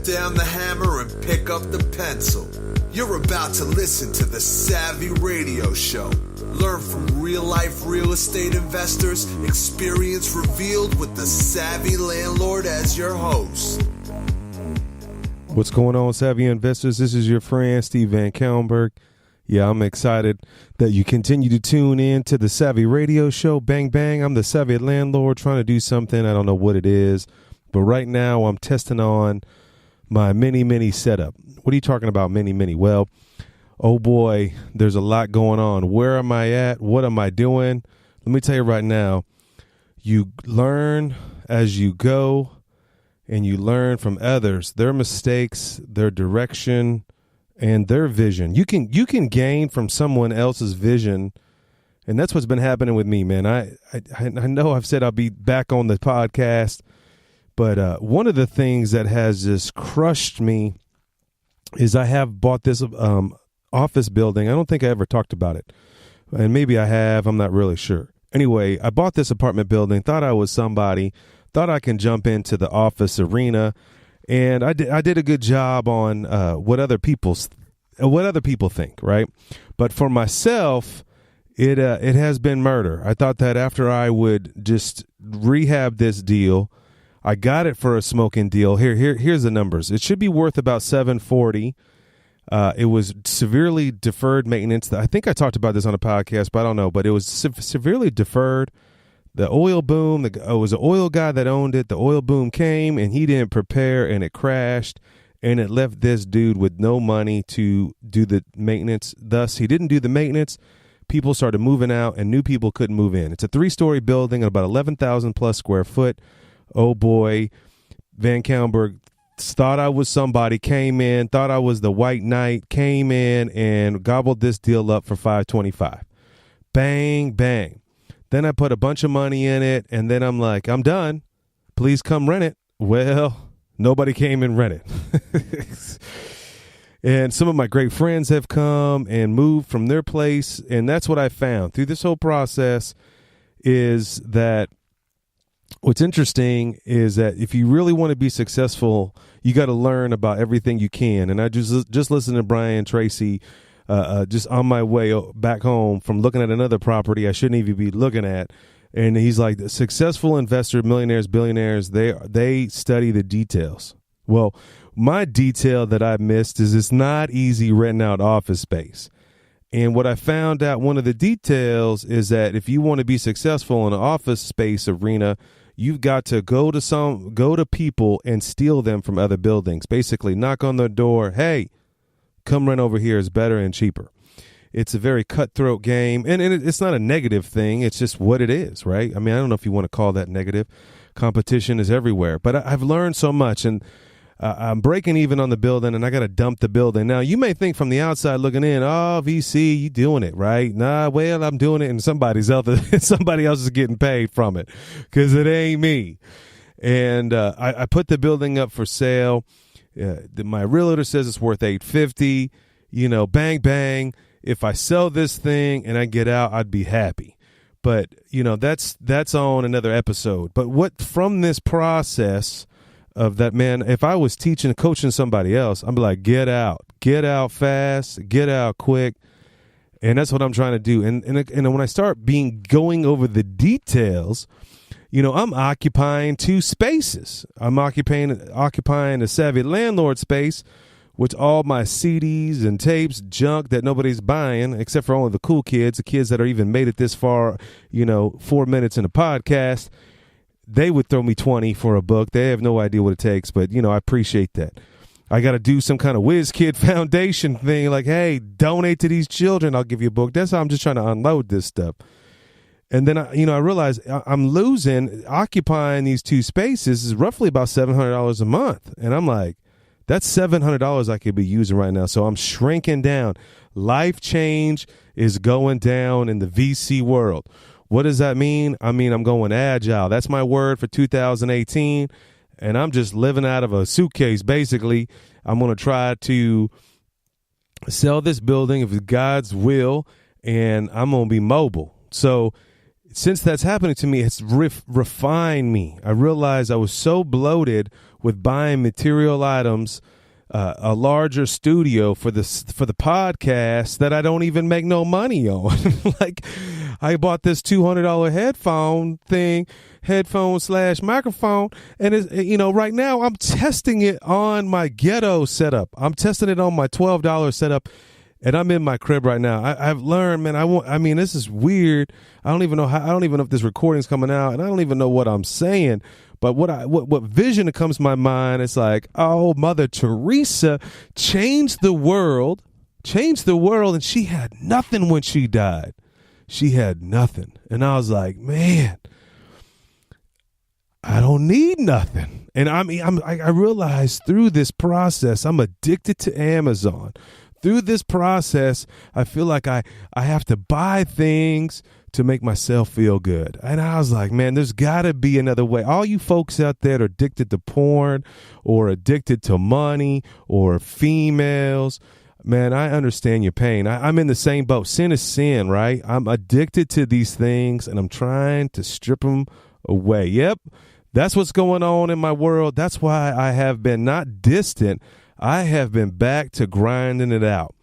down the hammer and pick up the pencil. You're about to listen to the Savvy Radio Show. Learn from real-life real estate investors, experience revealed with the Savvy Landlord as your host. What's going on, Savvy Investors? This is your friend, Steve VanCauwenbergh. Yeah, I'm excited that you continue to tune in to the Savvy Radio Show. Bang, bang. I'm the Savvy Landlord trying to do something. I don't know what it is. But right now, I'm testing on my mini setup. What are you talking about, mini? Well, oh boy, there's a lot going on. Where am I at? What am I doing? Let me tell you right now, you learn as you go, and you learn from others, their mistakes, their direction, and their vision. You can gain from someone else's vision, and that's what's been happening with me, man. I know I've said I'll be back on the podcast, but one of the things that has just crushed me is I have bought this office building. I don't think I ever talked about it, and maybe I have. I'm not really sure. Anyway, I bought this apartment building, thought I was somebody, thought I can jump into the office arena, and I did a good job on what other people think, right? But for myself, it has been murder. I thought that after I would just rehab this deal, I got it for a smoking deal. Here's the numbers. It should be worth about $740. It was severely deferred maintenance. I think I talked about this on a podcast, but I don't know. But it was severely deferred. The oil boom, it was an oil guy that owned it. The oil boom came, and he didn't prepare, and it crashed, and it left this dude with no money to do the maintenance. Thus, he didn't do the maintenance. People started moving out, and new people couldn't move in. It's a 3-story building at about 11,000 plus square foot. Oh, boy. VanCauwenbergh thought I was somebody, came in, thought I was the white knight, came in and gobbled this deal up for $525. Bang, bang. Then I put a bunch of money in it, and then I'm like, I'm done. Please come rent it. Well, nobody came and rented. And some of my great friends have come and moved from their place, and that's what I found through this whole process is that what's interesting is that if you really want to be successful, you got to learn about everything you can. And I just listened to Brian Tracy just on my way back home from looking at another property I shouldn't even be looking at. And he's like, the successful investor, millionaires, billionaires, they study the details. Well, my detail that I missed is it's not easy renting out office space. And what I found out, one of the details is that if you want to be successful in an office space arena, you've got to go to people and steal them from other buildings. Basically, knock on their door. Hey, come rent over here. It's better and cheaper. It's a very cutthroat game, and it's not a negative thing. It's just what it is, right? I mean, I don't know if you want to call that negative. Competition is everywhere, but I've learned so much, and I'm breaking even on the building, and I got to dump the building. Now, you may think from the outside looking in, oh, VC, you doing it, right? Nah, well, I'm doing it, and somebody else is getting paid from it because it ain't me. And I put the building up for sale. My realtor says it's worth $850. Bang, bang. If I sell this thing and I get out, I'd be happy. But, that's on another episode. But what from this process of that, man, if I was coaching somebody else, I'd be like, get out fast, get out quick. And that's what I'm trying to do. And when I start going over the details, I'm occupying 2 spaces. I'm occupying a Savvy Landlord space with all my CDs and tapes, junk that nobody's buying, except for only the cool kids, the kids that are even made it this far, 4 minutes in a podcast. They would throw me 20 for a book. They have no idea what it takes, but, I appreciate that. I got to do some kind of Whiz Kid Foundation thing like, hey, donate to these children. I'll give you a book. That's how I'm just trying to unload this stuff. And then, I realized I'm occupying these 2 spaces is roughly about $700 a month. And I'm like, that's $700 I could be using right now. So I'm shrinking down. Life change is going down in the VC world. What does that mean? I mean, I'm going agile. That's my word for 2018. And I'm just living out of a suitcase, basically. I'm going to try to sell this building if it's God's will, and I'm going to be mobile. So since that's happening to me, it's refined me. I realized I was so bloated with buying material items, a larger studio for the podcast that I don't even make no money on. Like, I bought this $200 headphone/microphone, and it's, right now I'm testing it on my ghetto setup. I'm testing it on my $12 setup, and I'm in my crib right now. I've learned, man. This is weird. I don't even know if this recording's coming out, and I don't even know what I'm saying. But what vision that comes to my mind is like, oh, Mother Teresa changed the world, and she had nothing when she died. She had nothing. And I was like, man, I don't need nothing. And I realized through this process, I'm addicted to Amazon. Through this process, I feel like I have to buy things to make myself feel good. And I was like, man, there's got to be another way. All you folks out there that are addicted to porn or addicted to money or females, man, I understand your pain. I'm in the same boat. Sin is sin, right? I'm addicted to these things, and I'm trying to strip them away. Yep, that's what's going on in my world. That's why I have been not distant. I have been back to grinding it out.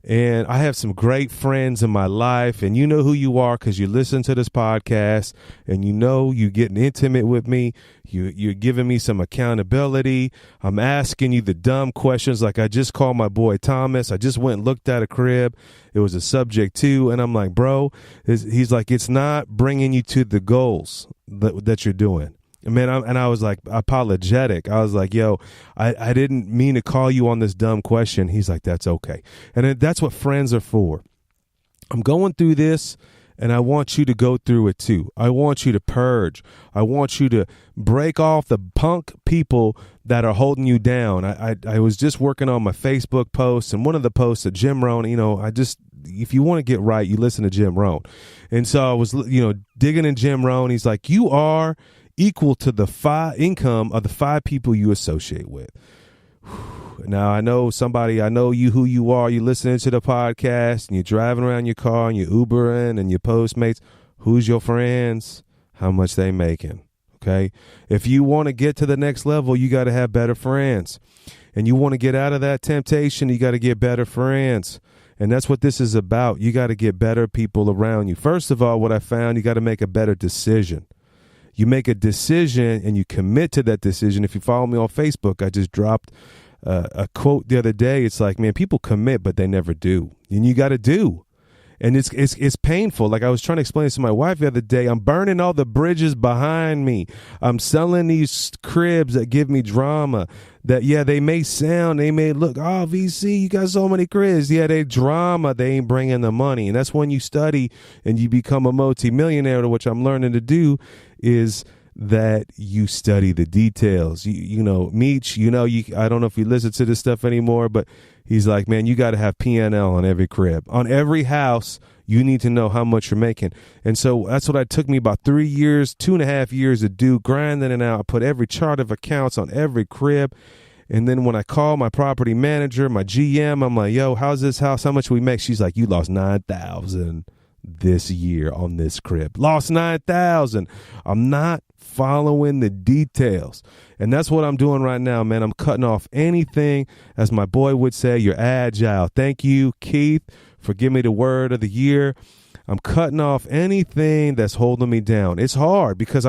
And I have some great friends in my life, and you know who you are because you listen to this podcast, and you're getting intimate with me. You're giving me some accountability. I'm asking you the dumb questions, like I just called my boy Thomas. I just went and looked at a crib. It was a subject too, and I'm like, bro, he's like, it's not bringing you to the goals that you're doing. Man, I was like apologetic. I was like, yo, I didn't mean to call you on this dumb question. He's like, that's okay. And that's what friends are for. I'm going through this, and I want you to go through it too. I want you to purge. I want you to break off the punk people that are holding you down. I was just working on my Facebook posts, and one of the posts that Jim Rohn, if you want to get right, you listen to Jim Rohn. And so I was, digging in Jim Rohn. He's like, you are equal to the income of the 5 people you associate with. Now, I know who you are. You're listening to the podcast, and you're driving around your car, and you're Ubering, and your Postmates. Who's your friends? How much they making? Okay? If you want to get to the next level, you got to have better friends. And you want to get out of that temptation, you got to get better friends. And that's what this is about. You got to get better people around you. First of all, what I found, you got to make a better decision. You make a decision and you commit to that decision. If you follow me on Facebook, I just dropped a quote the other day. It's like, man, people commit, but they never do. And you got to do. And it's painful. Like I was trying to explain this to my wife the other day. I'm burning all the bridges behind me. I'm selling these cribs that give me drama. That, yeah, they may look, oh, VC, you got so many cribs. Yeah, they drama. They ain't bringing the money. And that's when you study and you become a multimillionaire, which I'm learning to do, is that you study the details. Meech, I don't know if you listen to this stuff anymore, but he's like, man, you got to have P&L on every crib. On every house, you need to know how much you're making. And so that's what it took me about 2.5 years to do, grinding it out. I put every chart of accounts on every crib. And then when I call my property manager, my GM, I'm like, yo, how's this house? How much we make? She's like, you lost $9,000 this year on this crib. Lost $9,000. I'm not following the details. And that's what I'm doing right now, man. I'm cutting off anything, as my boy would say, you're agile. Thank you, Keith, for giving me the word of the year. I'm cutting off anything that's holding me down. It's hard because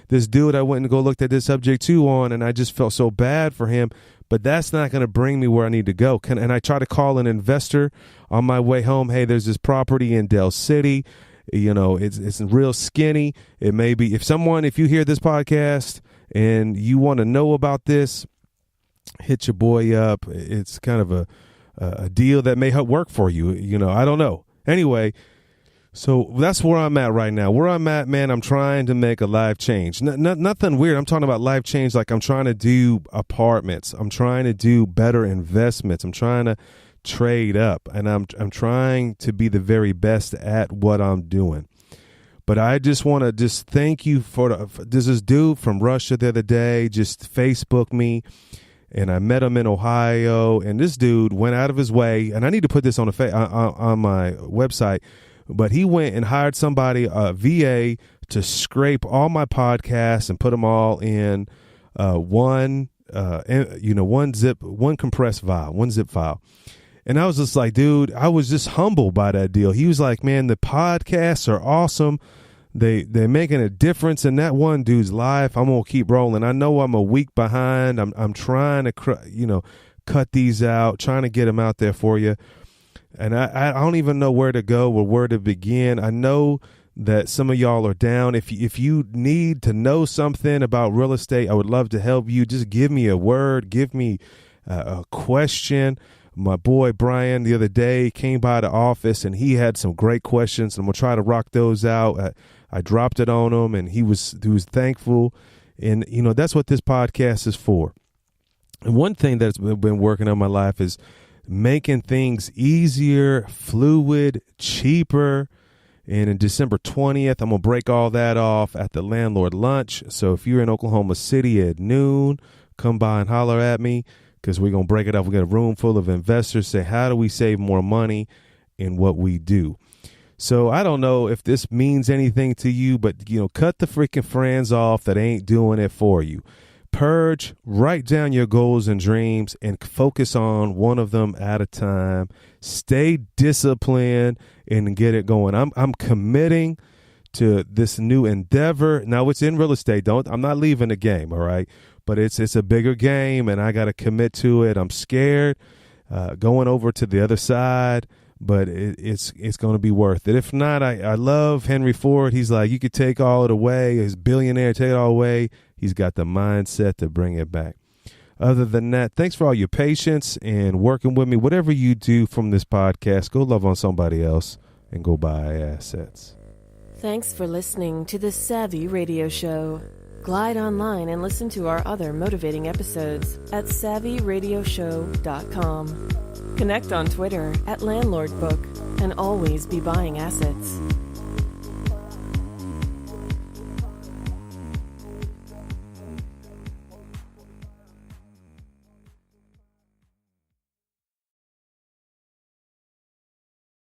this dude I went and go looked at this subject too on, and I just felt so bad for him. But that's not going to bring me where I need to go. And I try to call an investor on my way home. Hey, there's this property in Del City. It's real skinny. It may be, if you hear this podcast and you want to know about this, hit your boy up. It's kind of a deal that may work for you. I don't know. Anyway, so that's where I'm at right now. Where I'm at, man, I'm trying to make a life change. Nothing weird. I'm talking about life change like I'm trying to do apartments. I'm trying to do better investments. I'm trying to trade up, and I'm trying to be the very best at what I'm doing. But I just want to thank you for this dude from Russia the other day just Facebooked me, and I met him in Ohio, and this dude went out of his way, and I need to put this on my website, but he went and hired somebody, a VA, to scrape all my podcasts and put them all in one one compressed file, one zip file. And I was just like, dude, I was just humbled by that deal. He was like, man, the podcasts are awesome. They're making a difference in that one dude's life. I'm gonna keep rolling. I know I'm a week behind. I'm trying to cut these out, trying to get them out there for you. And I don't even know where to go or where to begin. I know that some of y'all are down. If you need to know something about real estate, I would love to help you. Just give me a word, give me a question. My boy Brian the other day came by the office and he had some great questions. I'm gonna try to rock those out. I dropped it on him and he was thankful. And that's what this podcast is for. And one thing that's been working on my life is making things easier, fluid, cheaper. And in December 20th, I'm going to break all that off at the Landlord Lunch. So if you're in Oklahoma City at noon, come by and holler at me because we're going to break it up. We got a room full of investors. Say, how do we save more money in what we do? So I don't know if this means anything to you, but, cut the freaking friends off that ain't doing it for you. Purge, write down your goals and dreams and focus on one of them at a time. Stay disciplined and get it going. I'm committing to this new endeavor. Now it's in real estate. I'm not leaving the game, all right? But it's a bigger game and I got to commit to it. I'm scared going over to the other side, but it's going to be worth it. If not, I love Henry Ford. He's like, you could take all it away. He's billionaire, take it all away. He's got the mindset to bring it back. Other than that, thanks for all your patience and working with me. Whatever you do from this podcast, go love on somebody else and go buy assets. Thanks for listening to the Savvy Radio Show. Glide online and listen to our other motivating episodes at savvyradioshow.com. Connect on Twitter at LandlordBook and always be buying assets.